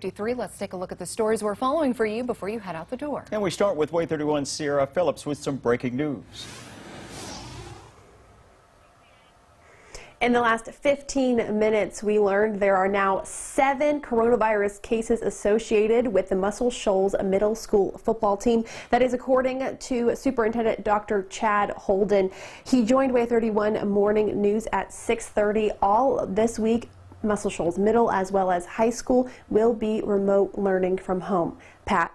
7:53. Let's take a look at the stories we're following for you before you head out the door. And we start with WAAY 31's Sierra Phillips with some breaking news. In the last 15 minutes, we learned there are now 7 coronavirus cases associated with the Muscle Shoals Middle School football team. That is according to Superintendent Dr. Chad Holden. He joined WAAY 31 Morning News at 6:30. All this week, Muscle Shoals Middle as well as high school will be remote learning from home. Pat.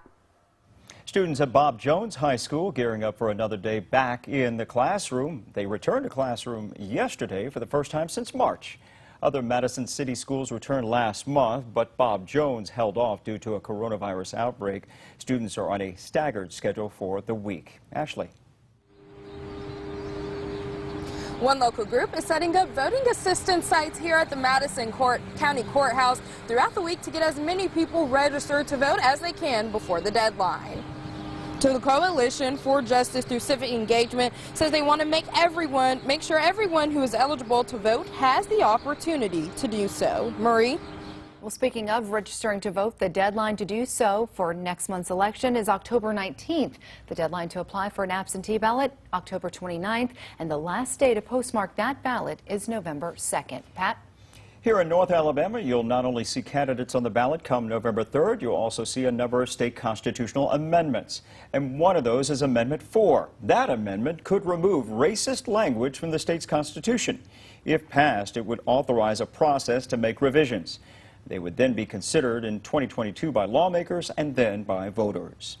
Students at Bob Jones High School gearing up for another day back in the classroom. They returned to classroom yesterday for the first time since March. Other Madison City schools returned last month, but Bob Jones held off due to a coronavirus outbreak. Students are on a staggered schedule for the week. Ashley. One local group is setting up voting assistance sites here at the Madison County Courthouse throughout the week to get as many people registered to vote as they can before the deadline. To the Coalition for Justice Through Civic Engagement says they want to make sure everyone who is eligible to vote has the opportunity to do so. Marie? Well, speaking of registering to vote, the deadline to do so for next month's election is October 19th. The deadline to apply for an absentee ballot, October 29th, and the last day to postmark that ballot is November 2nd. Pat? Here in North Alabama, you'll not only see candidates on the ballot come November 3rd, you'll also see a number of state constitutional amendments. And one of those is Amendment 4. That amendment could remove racist language from the state's constitution. If passed, it would authorize a process to make revisions. They would then be considered in 2022 by lawmakers and then by voters.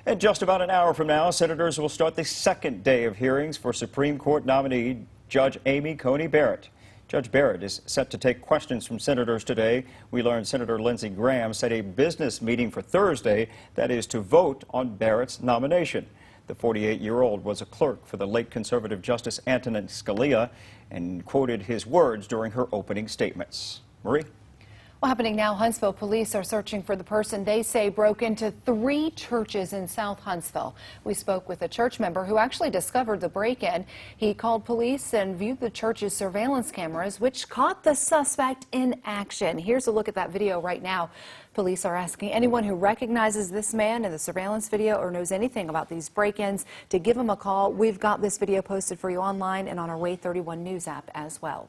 And just about an hour from now, senators will start the second day of hearings for Supreme Court nominee Judge Amy Coney Barrett. Judge Barrett is set to take questions from senators today. We learned Senator Lindsey Graham set a business meeting for Thursday, that is to vote on Barrett's nomination. The 48-year-old was a clerk for the late conservative Justice Antonin Scalia and quoted his words during her opening statements. Marie? Well, happening now, Huntsville police are searching for the person they say broke into 3 churches in South Huntsville. We spoke with a church member who actually discovered the break-in. He called police and viewed the church's surveillance cameras, which caught the suspect in action. Here's a look at that video right now. Police are asking anyone who recognizes this man in the surveillance video or knows anything about these break-ins to give him a call. We've got this video posted for you online and on our WAAY 31 News app as well.